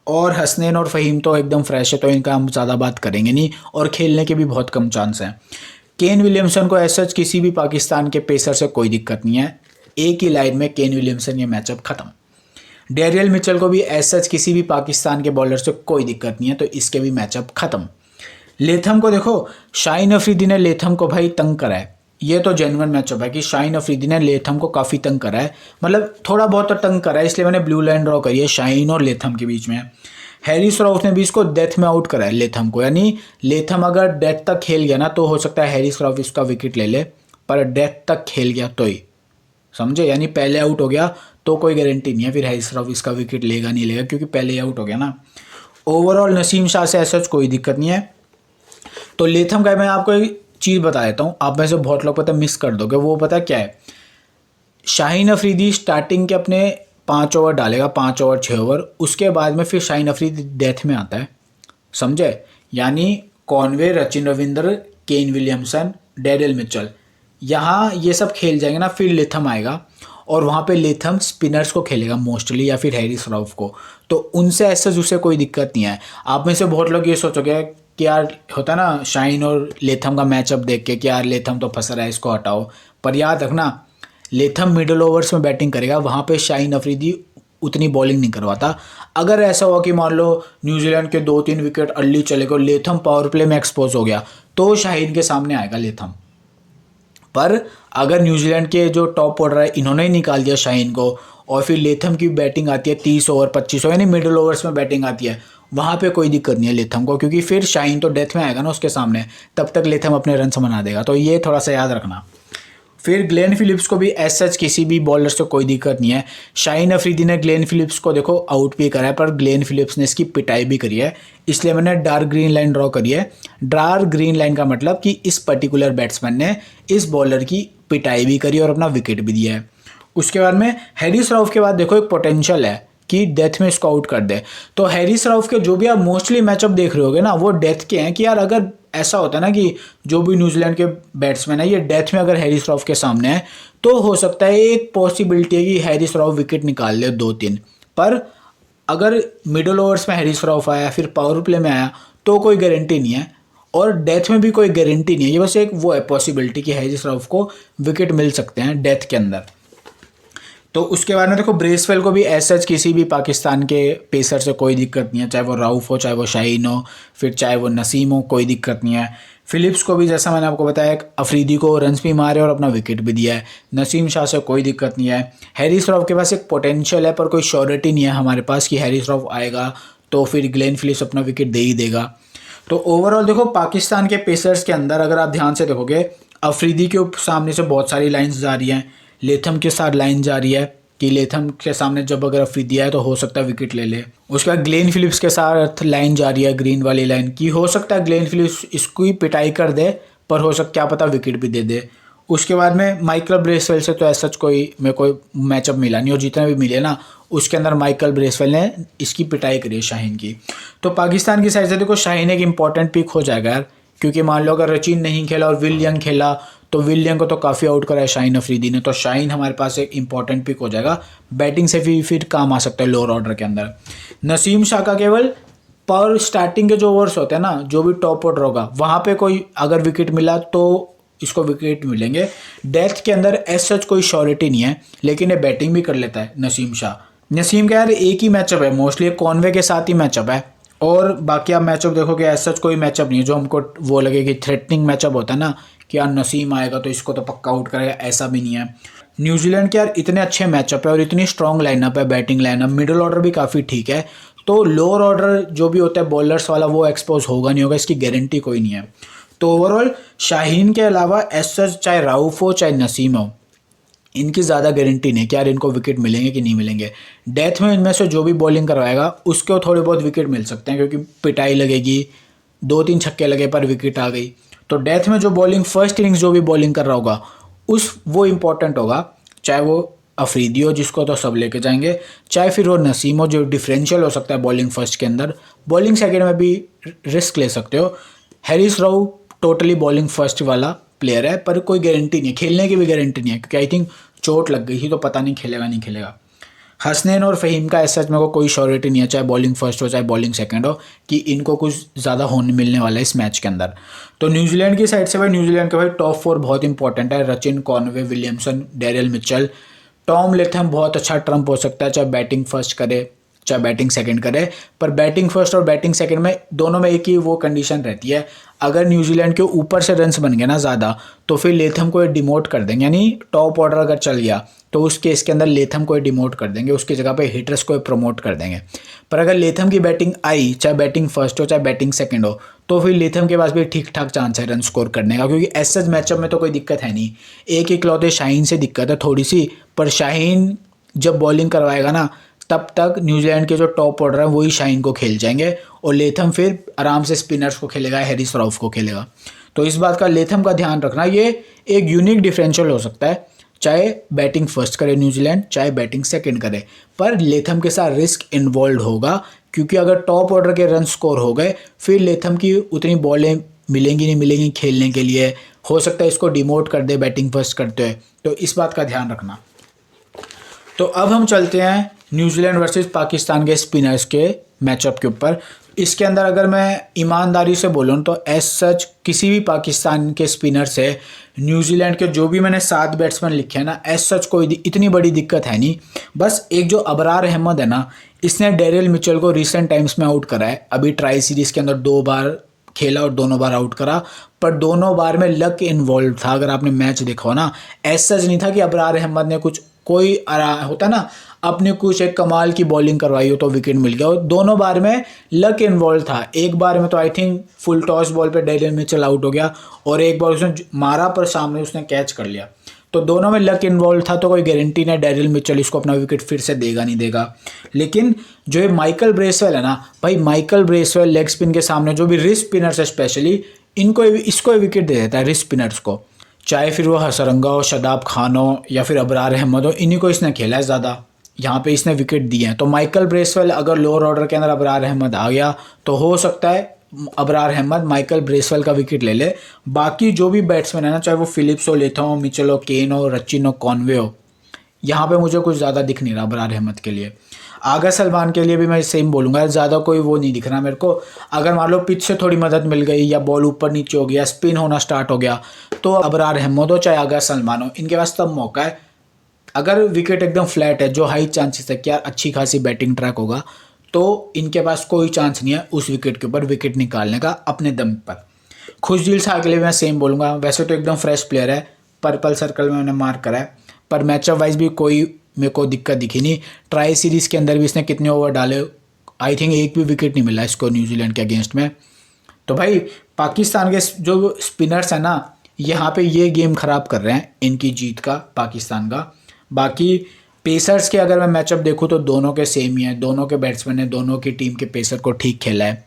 और हसनैन और फ़हीम तो एकदम फ्रेश है, तो इनका हम ज़्यादा बात करेंगे नहीं, और खेलने के भी बहुत कम चांस हैं। केन विलियमसन को ऐसा किसी भी पाकिस्तान के पेसर से कोई दिक्कत नहीं है, एक ही लाइन में केन विलियमसन ये मैचअप ख़त्म। डेरियल मिचेल को भी ऐसा किसी भी पाकिस्तान के बॉलर से कोई दिक्कत नहीं है, तो इसके भी मैचअप ख़त्म। लेथम को देखो, शाहीन अफरीदी ने लेथम को भाई तंग करा है, ये तो जेन्युइन मैचअप है कि शाहीन अफरीदी ने लेथम को काफ़ी तंग करा है, मतलब थोड़ा बहुत तो तंग करा है, इसलिए मैंने ब्लू लाइन ड्रॉ करी है शाहीन और लेथम के बीच में। हैरिस राउफ ने भी इसको डेथ में आउट करा है लेथम को, यानी लेथम अगर डेथ तक खेल गया ना, तो हो सकता है हैरिस राउफ इसका विकेट ले ले, पर डेथ तक खेल गया तो ही समझे, यानी पहले आउट हो गया तो कोई गारंटी नहीं है फिर हैरिस राउफ इसका विकेट लेगा नहीं लेगा, क्योंकि पहले ही आउट हो गया ना। ओवरऑल नसीम शाह से ऐसा कोई दिक्कत नहीं है। तो लेथम का मैं आपको एक चीज़ बता देता हूँ, आप में से बहुत लोग पता मिस कर दोगे, वो पता क्या है। शाहीन अफरीदी स्टार्टिंग के अपने 5 ओवर डालेगा, 5 ओवर 6 ओवर, उसके बाद में फिर शाहीन अफरीदी डेथ में आता है, समझे। यानी Conway, Rachin Ravindra, Kane Williamson, Daryl Mitchell, यहाँ ये सब खेल जाएंगे ना, फिर लेथम आएगा, और वहाँ पे लेथम स्पिनर्स को खेलेगा मोस्टली, या फिर हैरिस राउफ को, तो उनसे ऐसा उसे कोई दिक्कत नहीं है। आप में से बहुत लोग ये सोचोगे कि यार होता ना शाहीन और लेथम का मैचअप देख के कि यार लेथम तो फंस रहा है, इसको हटाओ, पर याद रखना लेथम मिडल ओवर्स में बैटिंग करेगा, वहाँ पे शाहीन अफरीदी उतनी बॉलिंग नहीं करवाता। अगर ऐसा हुआ कि मान लो न्यूजीलैंड के 2-3 विकेट अर्ली चले गए, लेथम पावर प्ले में एक्सपोज हो गया, तो शाहीन के सामने आएगा लेथम। पर अगर न्यूजीलैंड के जो टॉप ऑर्डर है इन्होंने ही निकाल दिया शाहीन को, और फिर लेथम की बैटिंग आती है 30 ओवर 25 ओवर, यानी मिडिल ओवर्स में बैटिंग आती है, वहाँ पे कोई दिक्कत नहीं है लेथम को, क्योंकि फिर शाहीन तो डेथ में आएगा ना उसके सामने, तब तक लेथम अपने रन बना देगा, तो ये थोड़ा सा याद रखना। फिर ग्लेन फिलिप्स को भी एज सच किसी भी बॉलर से कोई दिक्कत नहीं है। शाहीन अफरीदी ने ग्लेन फिलिप्स को देखो आउट भी करा है, पर ग्लेन फिलिप्स ने इसकी पिटाई भी करी है, इसलिए मैंने डार्क ग्रीन लाइन ड्रॉ करी है। डार्क ग्रीन लाइन का मतलब कि इस पर्टिकुलर बैट्समैन ने इस बॉलर की पिटाई भी करी और अपना विकेट भी दिया है। उसके बाद में हैरिस रऊफ के बाद देखो एक पोटेंशियल है कि डेथ में इसको आउट कर दे। तो हैरिस रऊफ के जो भी आप मोस्टली मैचअप देख रहे होगे ना वो डेथ के हैं कि यार अगर ऐसा होता है ना कि जो भी न्यूजीलैंड के बैट्समैन है ये डेथ में अगर हैरिस रऊफ के सामने है तो हो सकता है एक पॉसिबिलिटी है कि हैरिस रऊफ विकेट निकाल ले 2-3। पर अगर मिडल ओवर्स में हैरिस रऊफ आया फिर पावर प्ले में आया तो कोई गारंटी नहीं है, और डेथ में भी कोई गारंटी नहीं है। ये बस एक वो है पॉसिबिलिटी कि हैरिस रऊफ को विकेट मिल सकते हैं डेथ के अंदर। तो उसके बाद में देखो ब्रेसवेल को भी ऐसा किसी भी पाकिस्तान के पेसर से कोई दिक्कत नहीं है, चाहे वो राउफ हो, चाहे वो शाहीन हो, फिर चाहे वो नसीम हो, कोई दिक्कत नहीं है। फिलिप्स को भी जैसा मैंने आपको बताया अफरीदी को रन्स भी मारे और अपना विकेट भी दिया है। नसीम शाह से कोई दिक्कत नहीं है। हैरिस रऊफ के पास एक पोटेंशियल है पर कोई श्योरिटी नहीं है हमारे पास कि हैरिस रऊफ आएगा तो फिर ग्लेन फिलिप्स अपना विकेट दे ही देगा। तो ओवरऑल देखो पाकिस्तान के पेसर्स के अंदर अगर आप ध्यान से देखोगे अफरीदी के सामने से बहुत सारी लाइन्स जा रही हैं, लेथम के साथ लाइन जा रही है कि लेथम के सामने जब अगर अफरीदी आए तो हो सकता है विकेट ले ले। उसके बाद ग्लेन फिलिप्स के साथ लाइन जा रही है ग्रीन वाली लाइन की, हो सकता है ग्लेन फिलिप्स इसको ही पिटाई कर दे पर हो सकता क्या पता विकेट भी दे दे। उसके बाद में माइकल ब्रेसवेल से तो ऐसा कोई मेरे को मैचअप मिला नहीं, और जितने भी मिले ना उसके अंदर माइकल ब्रेसवेल ने इसकी पिटाई करी है शाहीन की। तो पाकिस्तान की साइड से देखो शाहीन एक इंपॉर्टेंट पिक हो जाएगा यार, क्योंकि मान लो अगर रचिन नहीं खेला और विल यंग खेला तो विल यंग को तो काफ़ी आउट करा है शाहीन अफरीदी ने, तो शाहीन हमारे पास एक इंपॉर्टेंट पिक हो जाएगा। बैटिंग से भी फिर काम आ सकता है लोअर ऑर्डर के अंदर। नसीम शाह का केवल पर स्टार्टिंग के जो ओवर्स होते हैं ना, जो भी टॉप ऑर्डर होगा वहाँ पे कोई अगर विकेट मिला तो इसको विकेट मिलेंगे। डेथ के अंदर एज सच कोई श्योरिटी नहीं है, लेकिन ये बैटिंग भी कर लेता है नसीम शाह। नसीम का यार एक ही मैचअप है, मोस्टली कॉन्वे के साथ ही मैचअप है, और बाकी आप मैचअप देखोगे एज सच कोई मैचअप नहीं है जो हमको वो लगे कि थ्रेटनिंग मैचअप होता है ना कि यार नसीम आएगा तो इसको तो पक्का आउट करेगा, ऐसा भी नहीं है। न्यूजीलैंड के यार इतने अच्छे मैचअप है और इतनी स्ट्रॉन्ग लाइनअप है, बैटिंग लाइनअप, मिडिल ऑर्डर भी काफ़ी ठीक है। तो लोअर ऑर्डर जो भी होता है बॉलर्स वाला वो एक्सपोज होगा नहीं होगा, इसकी गारंटी कोई नहीं है। तो ओवरऑल शाहीन के अलावा एज सच चाहे राउफ हो चाहे नसीम हो, इनकी ज़्यादा गारंटी नहीं कि यार इनको विकेट मिलेंगे कि नहीं मिलेंगे। डेथ में इनमें से जो भी बॉलिंग करवाएगा उसको थोड़े बहुत विकेट मिल सकते हैं, क्योंकि पिटाई लगेगी, 2-3 छक्के लगे पर विकेट आ गई। तो डेथ में जो बॉलिंग फर्स्ट इनिंग्स जो भी बॉलिंग कर रहा होगा वो इंपॉर्टेंट होगा, चाहे वो अफरीदी हो जिसको तो सब लेके जाएंगे, चाहे फिर वो नसीम हो जो डिफरेंशियल हो सकता है बॉलिंग फर्स्ट के अंदर। बॉलिंग सेकेंड में भी रिस्क ले सकते हो। Harris Rauf totally bowling first वाला प्लेयर है पर कोई गारंटी नहीं है, खेलने की भी गारंटी नहीं है, क्योंकि आई थिंक चोट लग गई थी तो पता नहीं खेलेगा नहीं खेलेगा। हसनैन और फ़हीम का ऐसा मेरे को कोई श्योरिटी नहीं है, चाहे बॉलिंग फर्स्ट हो चाहे बॉलिंग सेकंड हो, कि इनको कुछ ज़्यादा होने मिलने वाला है इस मैच के अंदर। तो न्यूजीलैंड की साइड से भाई न्यूजीलैंड के भाई टॉप 4 बहुत इंपॉर्टेंट है, Rachin, Conway, Williamson, Daryl Mitchell, Tom Latham बहुत अच्छा ट्रम्प हो सकता है, चाहे बैटिंग फर्स्ट करे चाहे बैटिंग सेकंड करे। पर बैटिंग फर्स्ट और बैटिंग सेकंड में दोनों में एक ही वो कंडीशन रहती है, अगर न्यूजीलैंड के ऊपर से रन्स बन गए ना ज़्यादा तो फिर लेथम को डिमोट कर देंगे, यानी टॉप ऑर्डर अगर चल गया तो उस केस के अंदर लेथम को डिमोट कर देंगे, उसकी जगह पे हिटर्स को प्रमोट कर देंगे। पर अगर लेथम की बैटिंग आई, चाहे बैटिंग फर्स्ट हो चाहे बैटिंग सेकंड हो, तो फिर लेथम के पास भी ठीक ठाक चांस है रन स्कोर करने का, क्योंकि ऐसे मैचअप में तो कोई दिक्कत है नहीं। एक इकलौते शाहीन से दिक्कत है थोड़ी सी, पर शाहीन जब बॉलिंग करवाएगा ना तब तक न्यूजीलैंड के जो टॉप ऑर्डर है वही शाहीन को खेल जाएंगे, और लेथम फिर आराम से स्पिनर्स को खेलेगा, हैरिस रऊफ को खेलेगा। तो इस बात का लेथम का ध्यान रखना, ये एक यूनिक डिफरेंशियल हो सकता है, चाहे बैटिंग फर्स्ट करे न्यूजीलैंड चाहे बैटिंग सेकंड करे, पर लेथम के साथ रिस्क इन्वॉल्व होगा, क्योंकि अगर टॉप ऑर्डर के रन स्कोर हो गए फिर लेथम की उतनी बॉलें मिलेंगी नहीं मिलेंगी खेलने के लिए, हो सकता है इसको डिमोट कर दे बैटिंग फर्स्ट करते हुए। तो इस बात का ध्यान रखना। तो अब हम चलते हैं न्यूजीलैंड वर्सेस पाकिस्तान के स्पिनर्स के मैचअप के ऊपर। इसके अंदर अगर मैं ईमानदारी से बोलूँ तो एज सच किसी भी पाकिस्तान के स्पिनर से न्यूजीलैंड के जो भी मैंने 7 बैट्समैन लिखे हैं ना, एज सच कोई इतनी बड़ी दिक्कत है नहीं। बस एक जो अबरार अहमद है ना, इसने डेरियल मिचेल को रिसेंट टाइम्स में आउट करा है। अभी ट्राई सीरीज़ के अंदर 2 बार खेला और दोनों बार आउट करा, पर दोनों बार में लक इन्वॉल्व था। अगर आपने मैच देखा हो ना, एज सच नहीं था कि अबरार अहमद ने कुछ कोई होता ना अपने कुछ एक कमाल की बॉलिंग करवाई हो तो विकेट मिल गया हो, दोनों बार में लक इन्वॉल्व था। एक बार में तो I think full toss ball पे डेरियल मिचेल आउट हो गया, और एक बार उसने मारा पर सामने उसने कैच कर लिया। तो दोनों में लक इन्वॉल्व था, तो कोई गारंटी नहीं डेरियल मिचेल इसको अपना विकेट फिर से देगा नहीं देगा। लेकिन जो ये माइकल ब्रेसवेल है ना भाई, माइकल ब्रेसवेल लेग स्पिन के सामने जो भी रिस्ट स्पिनर्स है स्पेशली, इसको विकेट दे देता है रिस्ट स्पिनर्स को। चाहे फिर वो हसरंगा हो, शदाब खान हो या फिर अबरार अहमद हो, इन्हीं को इसने खेला है ज़्यादा। यहाँ पे इसने विकेट दिए हैं। तो माइकल ब्रेसवेल अगर लोअर ऑर्डर के अंदर अबरार अहमद आ गया तो हो सकता है अबरार अहमद माइकल ब्रेसवेल का विकेट ले ले। बाकी जो भी बैट्समैन है ना, चाहे वो फिलिप्स हो, लेथम हो, मिचेल हो, केन हो, रचिन हो, कॉनवे हो, यहाँ पे मुझे कुछ ज़्यादा दिख नहीं रहा अबरार अहमद के लिए। आगा सलमान के लिए भी मैं सेम बोलूँगा, ज़्यादा कोई वो नहीं दिख रहा मेरे को। अगर मान लो पिच से थोड़ी मदद मिल गई या बॉल ऊपर नीचे हो गया, स्पिन होना स्टार्ट हो गया, तो अबरार अहमद हो चाहे आगा सलमान हो, इनके पास तब मौका है। अगर विकेट एकदम फ्लैट है, जो हाई चांसेस है कि यार अच्छी खासी बैटिंग ट्रैक होगा, तो इनके पास कोई चांस नहीं है उस विकेट के ऊपर विकेट निकालने का अपने दम पर। खुशदिल शाह के लिए मैं सेम बोलूँगा। वैसे तो एकदम फ्रेश प्लेयर है, पर्पल सर्कल में मैंने मार्क करा है, पर मैचअप वाइज भी कोई मेरे को दिक्कत दिखी नहीं। ट्राई सीरीज़ के अंदर भी इसने कितने ओवर डाले, आई थिंक एक भी विकेट नहीं मिला इसको न्यूजीलैंड के अगेंस्ट में। तो भाई पाकिस्तान के जो स्पिनर्स हैं ना, यहाँ पे ये गेम ख़राब कर रहे हैं इनकी जीत का, पाकिस्तान का। बाकी पेसर्स के अगर मैं मैचअप देखूँ तो दोनों के सेम ही हैं, दोनों के बैट्समैन ने दोनों की टीम के पेसर को ठीक खेला है।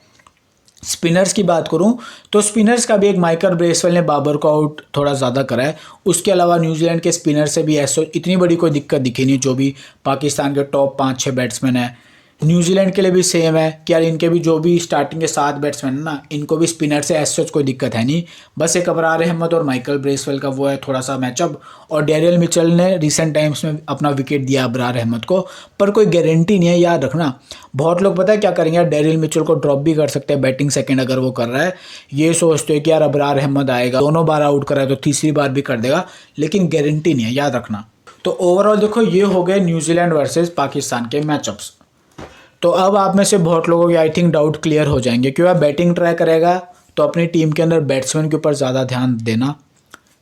स्पिनर्स की बात करूं तो स्पिनर्स का भी एक माइकल ब्रेसवेल ने बाबर को आउट थोड़ा ज़्यादा करा है। उसके अलावा न्यूजीलैंड के स्पिनर से भी ऐसा इतनी बड़ी कोई दिक्कत दिखी नहीं। जो भी पाकिस्तान के टॉप 5-6 बैट्समैन हैं, न्यूजीलैंड के लिए भी सेम है कि यार इनके भी जो भी स्टार्टिंग के 7 बैट्समैन है ना, इनको भी स्पिनर से ऐसा कोई दिक्कत है नहीं। बस एक अबरार अहमद और माइकल ब्रेसवेल का वो है थोड़ा सा मैचअप। और डेरियल मिचेल ने रिसेंट टाइम्स में अपना विकेट दिया अबरार अहमद को, पर कोई गारंटी नहीं है, याद रखना। बहुत लोग पता है क्या करेंगे, यार डेरियल मिचेल को ड्रॉप भी कर सकते हैं बैटिंग सेकंड अगर वो कर रहा है। ये सोचते हैं कि यार अबरार अहमद आएगा, दोनों बार आउट करा है तो तीसरी बार भी कर देगा, लेकिन गारंटी नहीं है, याद रखना। तो ओवरऑल देखो, ये हो गए न्यूजीलैंड वर्सेस पाकिस्तान के मैचअप्स। तो अब आप में से बहुत लोगों के आई थिंक डाउट क्लियर हो जाएंगे। क्योंकि बैटिंग ट्राई करेगा तो अपनी टीम के अंदर बैट्समैन के ऊपर ज़्यादा ध्यान देना।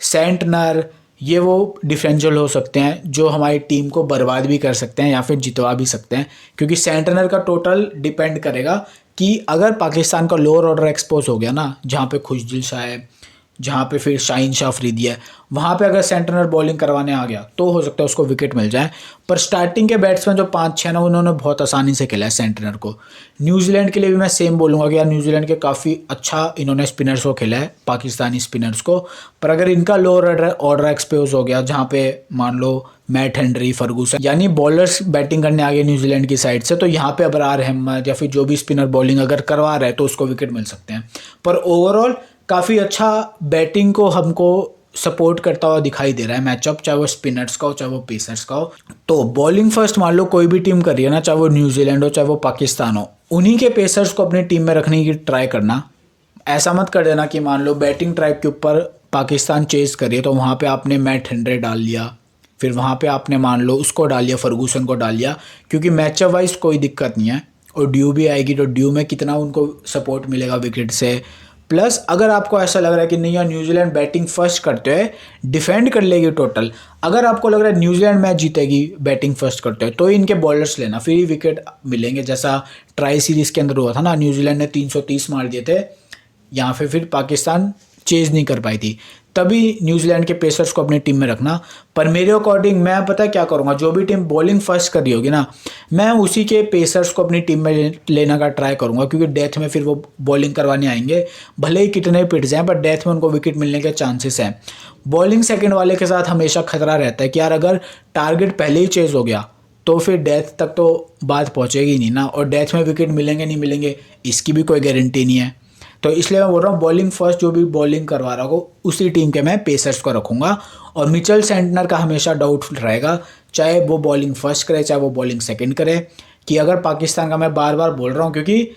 सेंटनर ये वो डिफरेंशियल हो सकते हैं जो हमारी टीम को बर्बाद भी कर सकते हैं या फिर जितवा भी सकते हैं। क्योंकि सेंटनर का टोटल डिपेंड करेगा कि अगर पाकिस्तान का लोअर ऑर्डर एक्सपोज हो गया ना, जहाँ पे खुशदिल शाह है, जहाँ पे फिर शाहीन शाह अफरीदी है, वहाँ पे अगर सेंटनर बॉलिंग करवाने आ गया तो हो सकता है उसको विकेट मिल जाए। पर स्टार्टिंग के बैट्समैन जो 5-6 ना, उन्होंने बहुत आसानी से खेला है सेंटनर को। न्यूजीलैंड के लिए भी मैं सेम बोलूँगा कि यार न्यूजीलैंड के काफ़ी अच्छा इन्होंने स्पिनर्स को खेला है, पाकिस्तानी स्पिनर्स को। पर अगर इनका लोअर ऑर्डर एक्सपोज हो गया, जहाँ पे मान लो मैट हेनरी, फर्गूसन यानी बॉलर्स बैटिंग करने आ गए न्यूजीलैंड की साइड से, तो यहाँ पे अबरार अहमद या फिर जो भी स्पिनर बॉलिंग अगर करवा रहे हैं तो उसको विकेट मिल सकते हैं। पर ओवरऑल काफ़ी अच्छा बैटिंग को हमको सपोर्ट करता हुआ दिखाई दे रहा है मैचअप, चाहे वो स्पिनर्स का हो चाहे वो पेसर्स का हो। तो बॉलिंग फर्स्ट मान लो कोई भी टीम कर रही है ना, चाहे वो न्यूजीलैंड हो चाहे वो पाकिस्तान हो, उन्हीं के पेसर्स को अपनी टीम में रखने की ट्राई करना। ऐसा मत कर देना कि मान लो बैटिंग ट्राइब के ऊपर पाकिस्तान चेज करिए तो वहाँ पे आपने मैट हेनरी डाल लिया, फिर वहाँ पे आपने मान लो उसको डाल लिया, फर्गूसन को डाल लिया। क्योंकि मैचअप वाइज कोई दिक्कत नहीं है, और ड्यू भी आएगी तो ड्यू में कितना उनको सपोर्ट मिलेगा विकेट से। प्लस अगर आपको ऐसा लग रहा है कि नहीं यार न्यूजीलैंड बैटिंग फर्स्ट करते हुए डिफेंड कर लेगी टोटल, अगर आपको लग रहा है न्यूजीलैंड मैच जीतेगी बैटिंग फर्स्ट करते हुए, तो इनके बॉलर्स लेना, फिर ही विकेट मिलेंगे। जैसा ट्राई सीरीज़ के अंदर हुआ था ना, न्यूजीलैंड ने 330 मार दिए थे, यहाँ पे फिर पाकिस्तान चेज नहीं कर पाई थी। तभी न्यूजीलैंड के पेसर्स को अपनी टीम में रखना। पर मेरे अकॉर्डिंग मैं पता है क्या करूँगा, जो भी टीम बॉलिंग फर्स्ट कर रही होगी ना, मैं उसी के पेसर्स को अपनी टीम में लेने का ट्राई करूँगा। क्योंकि डेथ में फिर वो बॉलिंग करवाने आएंगे, भले ही कितने पिट जाएँ, पर डेथ में उनको विकेट मिलने के चांसेस हैं। बॉलिंग सेकेंड वाले के साथ हमेशा खतरा रहता है कि यार अगर टारगेट पहले ही चेज हो गया तो फिर डेथ तक तो बात पहुँचेगी नहीं ना, और डेथ में विकेट मिलेंगे नहीं मिलेंगे इसकी भी कोई गारंटी नहीं है। तो इसलिए मैं बोल रहा हूँ बॉलिंग फर्स्ट जो भी बॉलिंग करवा रहा हो उसी टीम के मैं पेसर्स को रखूँगा। और मिचेल सेंटनर का हमेशा डाउटफुल रहेगा, चाहे वो बॉलिंग फर्स्ट करे चाहे वो बॉलिंग सेकंड करे। कि अगर पाकिस्तान का, मैं बार बार बोल रहा हूँ क्योंकि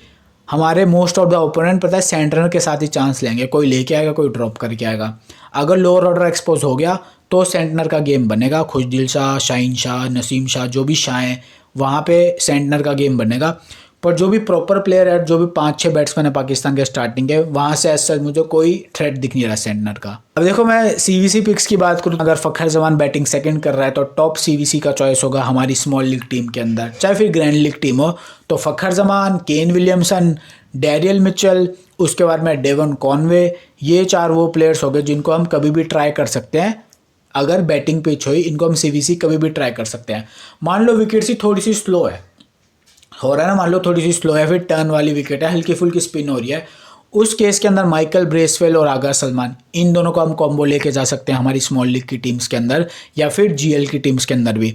हमारे मोस्ट ऑफ द ओपोनेंट पता है सेंटनर के साथ ही चांस लेंगे, कोई लेके आएगा कोई ड्रॉप करके आएगा। अगर लोअर ऑर्डर एक्सपोज हो गया तो सेंटनर का गेम बनेगा, खुशदिल शाह, शाहीन शाह, नसीम शाह, जो भी शाह हैं वहाँ पे सेंटनर का गेम बनेगा। पर जो भी प्रॉपर प्लेयर है, जो भी 5-6 बैट्समैन है पाकिस्तान के स्टार्टिंग के, वहाँ से ऐसा मुझे कोई थ्रेट दिख नहीं रहा सेंटनर का। अब देखो मैं सीवीसी पिक्स की बात करूँ, अगर फ़खर जमान बैटिंग सेकंड कर रहा है तो टॉप सीवीसी का चॉइस होगा हमारी स्मॉल लीग टीम के अंदर, चाहे फिर ग्रैंड लीग टीम हो। तो Fakhar Zaman, Kane Williamson, Daryl Mitchell, उसके बाद में डेवन कॉनवे, ये 4 वो प्लेयर्स हो गए जिनको हम कभी भी ट्राई कर सकते हैं। अगर बैटिंग पिच हुई इनको हम सीवीसी कभी भी ट्राई कर सकते हैं। मान लो विकेट सी थोड़ी सी स्लो है, हो रहा है ना, मान लो थोड़ी सी स्लो है, फिर टर्न वाली विकेट है, हल्की फुल्की स्पिन हो रही है, उस केस के अंदर माइकल ब्रेसवेल और आगा सलमान, इन दोनों को हम कॉम्बो लेके जा सकते हैं हमारी स्मॉल लीग की टीम्स के अंदर या फिर जीएल की टीम्स के अंदर भी।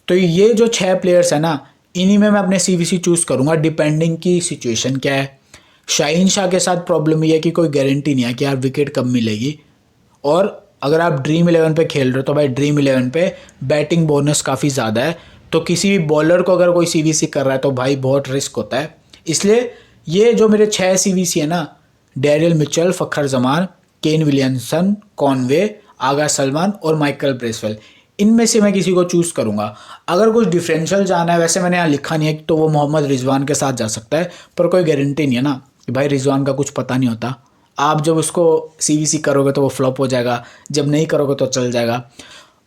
तो ये जो 6 प्लेयर्स है ना, इन्हीं में मैं अपने सीवीसी चूज़ करूँगा डिपेंडिंग की सिचुएशन क्या है। शाहीन शाह के साथ प्रॉब्लम ये है कि कोई गारंटी नहीं है कि यार विकेट कब मिलेगी, और अगर आप ड्रीम 11 पे खेल रहे हो तो भाई ड्रीम 11 पे बैटिंग बोनस काफ़ी ज़्यादा है, तो किसी भी बॉलर को अगर कोई सीवीसी कर रहा है तो भाई बहुत रिस्क होता है। इसलिए ये जो मेरे 6 सीवीसी है ना, Daryl Mitchell, Fakhar Zaman, Kane Williamson, Conway, Agha Salman और माइकल ब्रेसवेल, इनमें से मैं किसी को चूज़ करूँगा। अगर कुछ डिफरेंशियल जाना है, वैसे मैंने यहाँ लिखा नहीं है, तो वो मोहम्मद रिजवान के साथ जा सकता है, पर कोई गारंटी नहीं है ना कि भाई रिजवान का कुछ पता नहीं होता। आप जब उसको सीवीसी करोगे तो वो फ्लॉप हो जाएगा, जब नहीं करोगे तो चल जाएगा।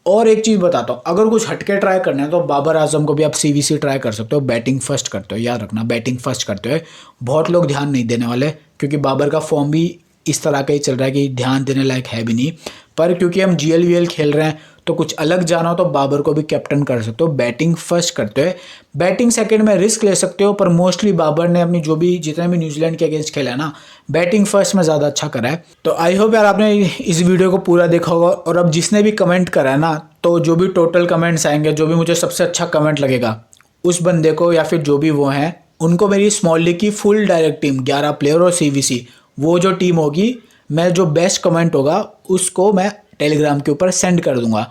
और एक चीज़ बताता हूँ, अगर कुछ हटके ट्राई करना है तो बाबर आजम को भी आप सीवीसी ट्राई कर सकते हो। बैटिंग फर्स्ट करते हो, याद रखना बैटिंग फर्स्ट करते हो। बहुत लोग ध्यान नहीं देने वाले, क्योंकि बाबर का फॉर्म भी इस तरह का ही चल रहा है कि ध्यान देने लायक है भी नहीं। पर क्योंकि हम जीएल वीएल खेल रहे हैं तो कुछ अलग जाना हो तो बाबर को भी कैप्टन कर सकते हो। बैटिंग फर्स्ट करते हो, बैटिंग सेकंड में रिस्क ले सकते हो, पर मोस्टली बाबर ने अपनी जो भी जितने भी न्यूजीलैंड के अगेंस्ट खेला है ना, बैटिंग फर्स्ट में ज़्यादा अच्छा करा है। तो आई होप यार आपने इस वीडियो को पूरा देखा होगा। और अब जिसने भी कमेंट करा है ना, तो जो भी टोटल कमेंट्स आएंगे, जो भी मुझे सबसे अच्छा कमेंट लगेगा, उस बंदे को या फिर जो भी वो हैं उनको मेरी स्मॉल लीग की फुल डायरेक्ट टीम 11 प्लेयर और सीवीसी, वो जो टीम होगी, मैं जो बेस्ट कमेंट होगा उसको मैं टेलीग्राम के ऊपर सेंड कर दूंगा।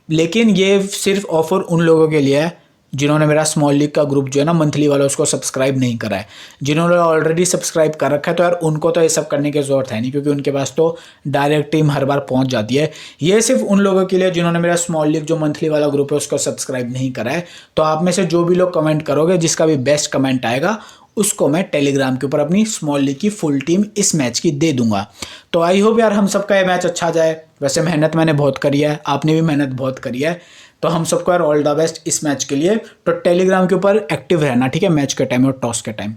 लेकिन ये सिर्फ ऑफर उन लोगों के लिए है जिन्होंने मेरा स्मॉल लीग का ग्रुप जो है ना मंथली वाला, उसको सब्सक्राइब नहीं करा है। जिन्होंने ऑलरेडी सब्सक्राइब कर रखा है तो यार उनको तो ये सब करने की ज़रूरत है नहीं, क्योंकि उनके पास तो डायरेक्ट टीम हर बार पहुंच जाती है। ये सिर्फ उन लोगों के लिए जिन्होंने मेरा स्मॉल लीग जो मंथली वाला ग्रुप है उसको सब्सक्राइब नहीं करा है। तो आप में से जो भी लोग कमेंट करोगे, जिसका भी बेस्ट कमेंट आएगा, उसको मैं टेलीग्राम के ऊपर अपनी स्मॉल लीग की फुल टीम इस मैच की दे दूंगा। तो आई होप यार हम सबका ये मैच अच्छा जाए। वैसे मेहनत मैंने बहुत करी है, आपने भी मेहनत बहुत करी है, तो हम सबको यार ऑल द बेस्ट इस मैच के लिए। तो टेलीग्राम के ऊपर एक्टिव रहना, ठीक है, मैच के टाइम और टॉस के टाइम।